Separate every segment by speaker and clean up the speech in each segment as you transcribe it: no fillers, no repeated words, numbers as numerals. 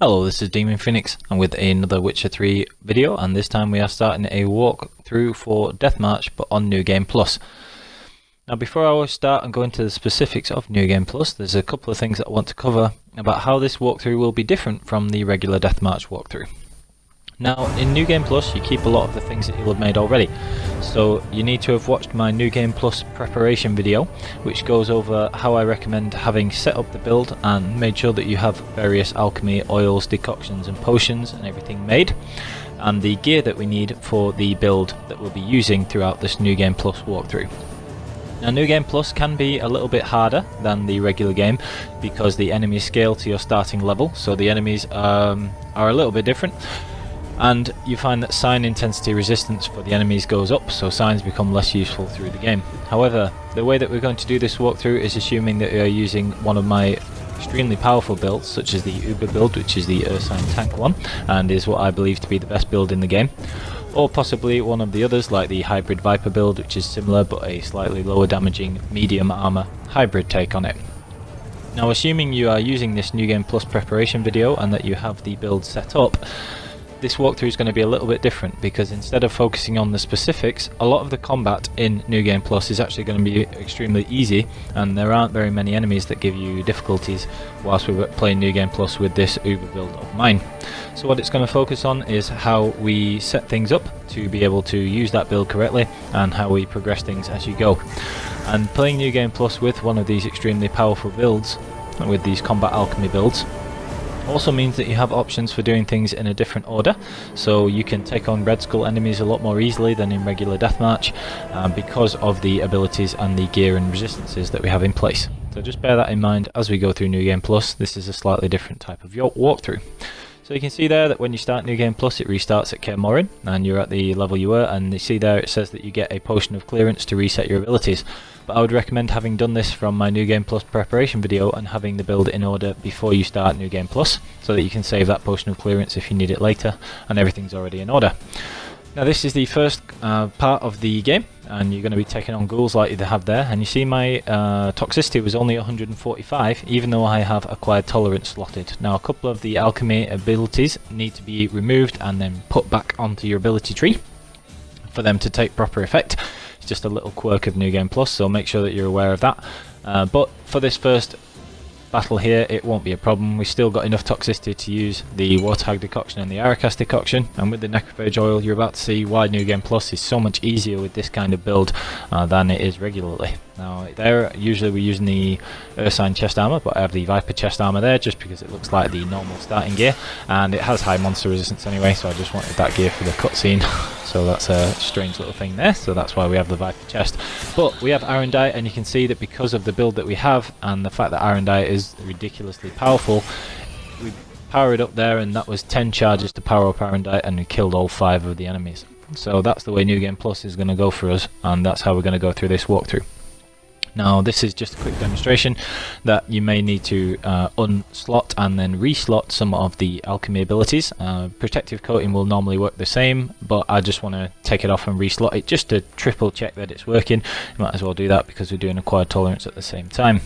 Speaker 1: Hello, this is Demon Phoenix and with another Witcher 3 video, and this time we are starting a walkthrough for Deathmarch but on New Game Plus. Now before I start and go into the specifics of New Game Plus, there's a couple of things that I want to cover about how this walkthrough will be different from the regular Deathmarch walkthrough. Now in New Game Plus you keep a lot of the things that you'll have made already, so you need to have watched my New Game Plus preparation video, which goes over how I recommend having set up the build and made sure that you have various alchemy, oils, decoctions and potions and everything made, and the gear that we need for the build that we'll be using throughout this New Game Plus walkthrough. Now New Game Plus can be a little bit harder than the regular game because the enemies scale to your starting level, so the enemies are a little bit different. And you find that sign intensity resistance for the enemies goes up, so signs become less useful through the game. However, the way that we're going to do this walkthrough is assuming that we are using one of my extremely powerful builds, such as the Uber build, which is the Ursine tank one, and is what I believe to be the best build in the game. Or possibly one of the others, like the Hybrid Viper build, which is similar but a slightly lower damaging medium armor hybrid take on it. Now assuming you are using this New Game Plus preparation video and that you have the build set up, this walkthrough is going to be a little bit different, because instead of focusing on the specifics, a lot of the combat in New Game Plus is actually going to be extremely easy, and there aren't very many enemies that give you difficulties whilst we're playing New Game Plus with this Uber build of mine. So what it's going to focus on is how we set things up to be able to use that build correctly, and how we progress things as you go. And playing New Game Plus with one of these extremely powerful builds, with these combat alchemy builds, also means that you have options for doing things in a different order, so you can take on Red Skull enemies a lot more easily than in regular Deathmarch, because of the abilities and the gear and resistances that we have in place. So just bear that in mind as we go through New Game Plus. This is a slightly different type of walkthrough. So you can see there that when you start New Game Plus it restarts at Kaer Morhen and you're at the level you were, and you see there it says that you get a potion of clearance to reset your abilities. But I would recommend having done this from my New Game Plus preparation video and having the build in order before you start New Game Plus, so that you can save that potion of clearance if you need it later and everything's already in order. Now this is the first part of the game, and you're going to be taking on ghouls like you have there, and you see my toxicity was only 145, even though I have acquired tolerance slotted. Now a couple of the alchemy abilities need to be removed and then put back onto your ability tree for them to take proper effect. It's just a little quirk of New Game Plus, so make sure that you're aware of that. But for this first battle here, it won't be a problem. We've still got enough toxicity to use the Warthog decoction and the Arakas decoction, and with the Necrophage oil you're about to see why New Game Plus is so much easier with this kind of build than it is regularly. Now there, usually we're using the Ursine chest armor, but I have the Viper chest armor there just because it looks like the normal starting gear, and it has high monster resistance anyway, so I just wanted that gear for the cutscene. So that's a strange little thing there, so that's why we have the Viper chest. But we have Arendite, and you can see that because of the build that we have and the fact that Arendite is ridiculously powerful, we power it up there, and that was 10 charges to power up Arendite, and we killed all 5 of the enemies. So that's the way New Game Plus is going to go for us, and that's how we're going to go through this walkthrough. Now this is just a quick demonstration that you may need to unslot and then reslot some of the alchemy abilities. Protective coating will normally work the same, but I just want to take it off and reslot it just to triple check that it's working. You might as well do that because we're doing acquired tolerance at the same time.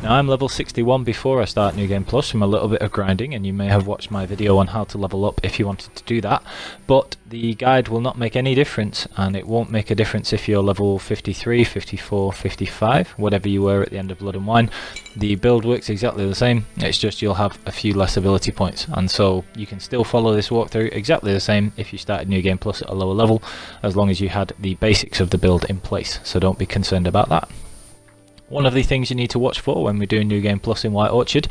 Speaker 1: Now I'm level 61 before I start New Game Plus from a little bit of grinding, and you may have watched my video on how to level up if you wanted to do that, but the guide will not make any difference, and it won't make a difference if you're level 53, 54, 55, whatever you were at the end of Blood and Wine. The build works exactly the same, it's just you'll have a few less ability points, and so you can still follow this walkthrough exactly the same if you started New Game Plus at a lower level, as long as you had the basics of the build in place, so don't be concerned about that. One of the things you need to watch for when we're doing New Game Plus in White Orchard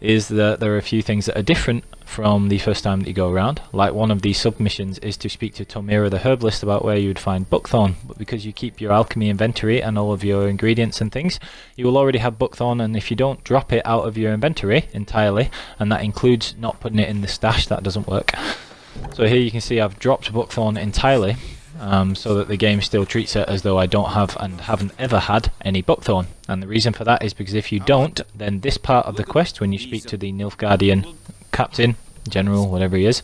Speaker 1: is that there are a few things that are different from the first time that you go around. Like one of the submissions is to speak to Tomira the herbalist about where you would find buckthorn, but because you keep your alchemy inventory and all of your ingredients and things, you will already have buckthorn, and if you don't drop it out of your inventory entirely, and that includes not putting it in the stash, that doesn't work. So here you can see I've dropped buckthorn entirely, so that the game still treats it as though I don't have and haven't ever had any buckthorn. And the reason for that is because if you don't, then this part of the quest, when you speak to the Nilfgaardian captain, general, whatever he is,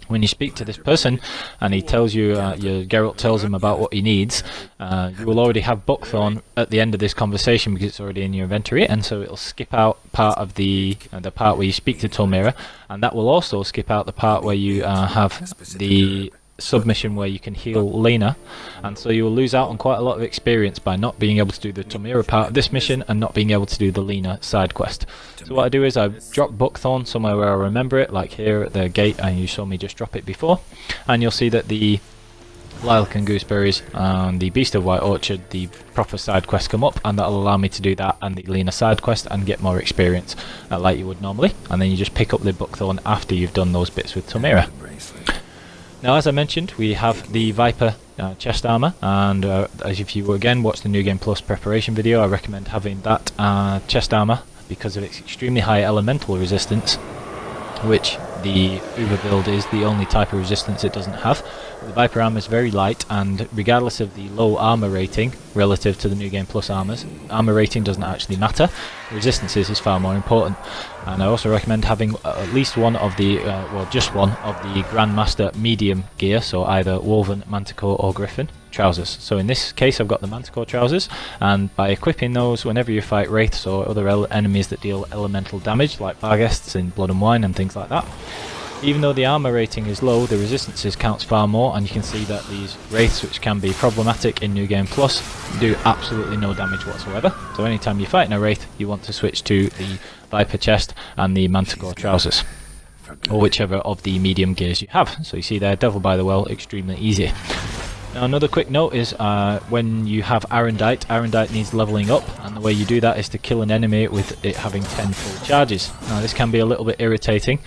Speaker 1: When you speak to this person and he tells you, your Geralt tells him about what he needs, you will already have Buckthorn at the end of this conversation because it's already in your inventory, and so it'll skip out part of the part where you speak to Tormira, and that will also skip out the part where you have the submission where you can heal Lena, and so you will lose out on quite a lot of experience by not being able to do the Tormira part of this mission and not being able to do the Lena side quest. So what I do is I drop Buckthorn somewhere where I remember it, like here at the gate, and you saw me just drop it before, and you'll see that the Lilac and Gooseberries and the Beast of White Orchard, the proper side quest, come up, and that'll allow me to do that and the Lena side quest and get more experience like you would normally, and then you just pick up the Buckthorn after you've done those bits with Tormira. Now, as I mentioned, we have the Viper chest armor, and as if you again watch the New Game Plus preparation video, I recommend having that chest armor because of its extremely high elemental resistance, which the Uber build is the only type of resistance it doesn't have. The Viper armor is very light, and regardless of the low armor rating relative to the New Game Plus armors, armor rating doesn't actually matter. Resistances is far more important. And I also recommend having at least one of the, well, just one of the Grandmaster medium gear, so either Woven, Manticore or Griffin trousers. So in this case I've got the Manticore trousers, and by equipping those whenever you fight wraiths or other enemies that deal elemental damage, like Barghests in Blood and Wine and things like that, even though the armor rating is low, the resistances counts far more, and you can see that these wraiths, which can be problematic in New Game Plus, do absolutely no damage whatsoever. So anytime you're fighting a wraith, you want to switch to the Viper chest and the Manticore trousers, or whichever of the medium gears you have. So you see there, Devil by the Well, extremely easy. Now, another quick note is when you have Arendite needs leveling up, and the way you do that is to kill an enemy with it having 10 full charges. Now this can be a little bit irritating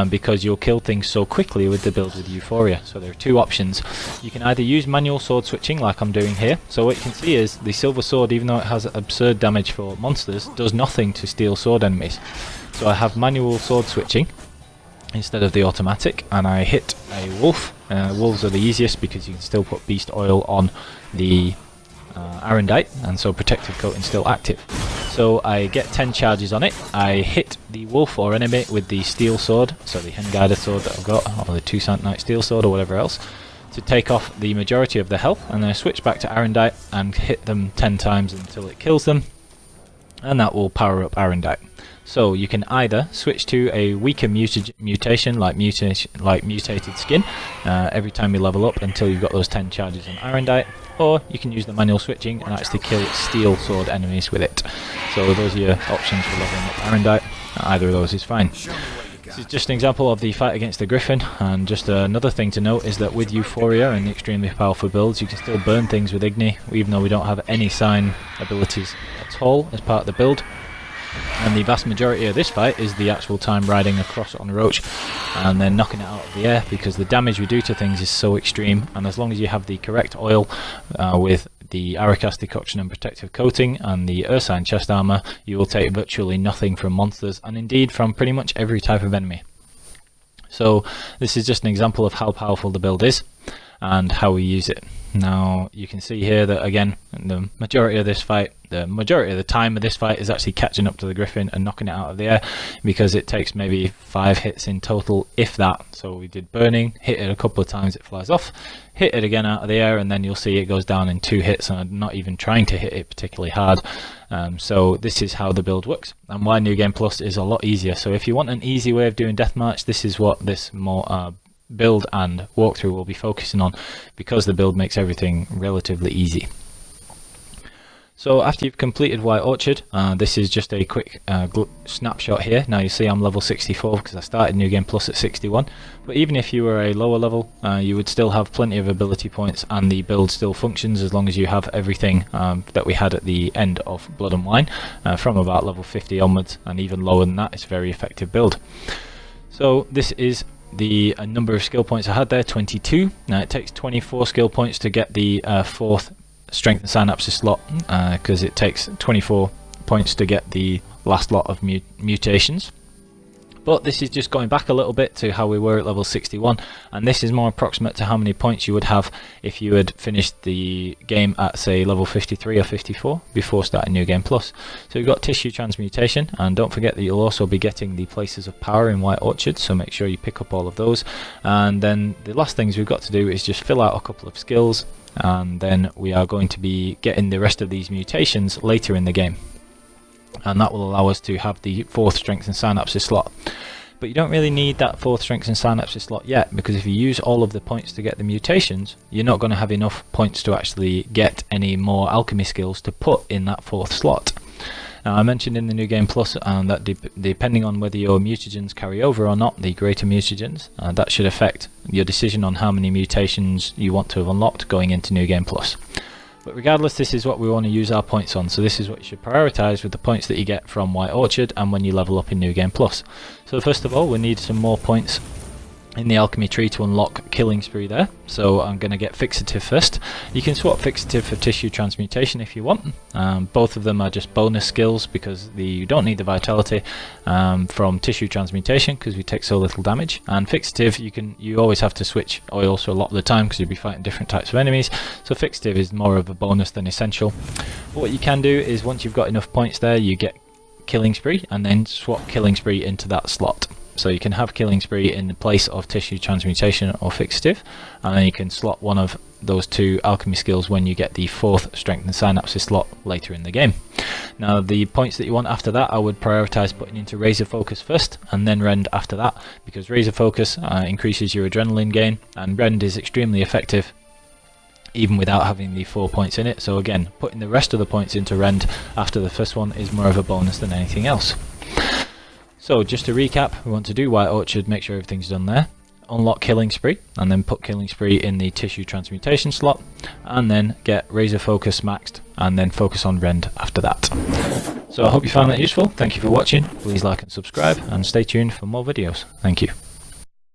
Speaker 1: because you'll kill things so quickly with the build with Euphoria. So there are two options. You can either use manual sword switching like I'm doing here. So what you can see is the Silver Sword, even though it has absurd damage for monsters, does nothing to steel sword enemies. So I have manual sword switching instead of the automatic, and I hit a wolf. Wolves are the easiest because you can still put beast oil on the Arendite, and so protective coating is still active. So I get 10 charges on it. I hit the wolf or enemy with the steel sword, so the Henguider sword that I've got, or the Toussaint Knight steel sword or whatever else, to take off the majority of the health, and then I switch back to Arendite and hit them 10 times until it kills them, and that will power up Arendite. So you can either switch to a weaker mutation like mutated skin every time you level up until you've got those 10 charges on Arendite, or you can use the manual switching and actually kill steel sword enemies with it. So those are your options for leveling up Arendite. Either of those is fine. This is just an example of the fight against the Griffin, and just another thing to note is that with Euphoria and the extremely powerful builds, you can still burn things with Igni, even though we don't have any sign abilities at all as part of the build. And the vast majority of this fight is the actual time riding across on Roach and then knocking it out of the air, because the damage we do to things is so extreme, and as long as you have the correct oil with the Arakas decoction and protective coating and the Ursine chest armor, you will take virtually nothing from monsters, and indeed from pretty much every type of enemy. So this is just an example of how powerful the build is and how we use it. Now you can see here that again, the majority of the time of this fight is actually catching up to the Griffin and knocking it out of the air, because it takes maybe 5 hits in total, if that. So we did burning, hit it a couple of times, it flies off, hit it again out of the air, and then you'll see it goes down in 2 hits, and I'm not even trying to hit it particularly hard. So this is how the build works, and why New Game Plus is a lot easier. So if you want an easy way of doing deathmatch, this is what this more build and walkthrough will be focusing on, because the build makes everything relatively easy. So after you've completed White Orchard, this is just a quick snapshot here. Now you see I'm level 64 because I started New Game Plus at 61, but even if you were a lower level, you would still have plenty of ability points, and the build still functions as long as you have everything that we had at the end of Blood and Wine, from about level 50 onwards, and even lower than that. It's a very effective build. So this is the number of skill points I had there, 22. Now it takes 24 skill points to get the 4th Strength and Synapses slot, because it takes 24 points to get the last lot of mutations. But this is just going back a little bit to how we were at level 61, and this is more approximate to how many points you would have if you had finished the game at, say, level 53 or 54 before starting New Game Plus. So we've got Tissue Transmutation, and don't forget that you'll also be getting the Places of Power in White Orchard, so make sure you pick up all of those. And then the last things we've got to do is just fill out a couple of skills, and then we are going to be getting the rest of these mutations later in the game. And that will allow us to have the 4th Strength and Synapses slot. But you don't really need that 4th Strength and Synapses slot yet, because if you use all of the points to get the mutations, you're not going to have enough points to actually get any more alchemy skills to put in that 4th slot. Now, I mentioned in the New Game Plus that depending on whether your mutagens carry over or not, the greater mutagens, that should affect your decision on how many mutations you want to have unlocked going into New Game Plus. But regardless, this is what we want to use our points on, so this is what you should prioritise with the points that you get from White Orchard and when you level up in New Game Plus. So first of all, we need some more points in the alchemy tree to unlock Killing Spree there, so I'm going to get Fixative first. You can swap Fixative for Tissue Transmutation if you want. Both of them are just bonus skills because you don't need the Vitality from Tissue Transmutation because we take so little damage, and Fixative you always have to switch oils for a lot of the time because you'll be fighting different types of enemies, so Fixative is more of a bonus than essential. But what you can do is once you've got enough points there, you get Killing Spree and then swap Killing Spree into that slot. So you can have Killing Spree in the place of Tissue Transmutation or Fixative, and then you can slot one of those 2 alchemy skills when you get the 4th Strength and Synapses slot later in the game. Now the points that you want after that, I would prioritise putting into Razor Focus first and then Rend after that, because Razor Focus increases your adrenaline gain, and Rend is extremely effective even without having the 4 points in it. So again, putting the rest of the points into Rend after the first one is more of a bonus than anything else. So just to recap, we want to do White Orchard, make sure everything's done there, unlock Killing Spree, and then put Killing Spree in the Tissue Transmutation slot, and then get Razor Focus maxed, and then focus on Rend after that. So I hope you found that useful. Thank you for watching. Please like and subscribe, and stay tuned for more videos. Thank you.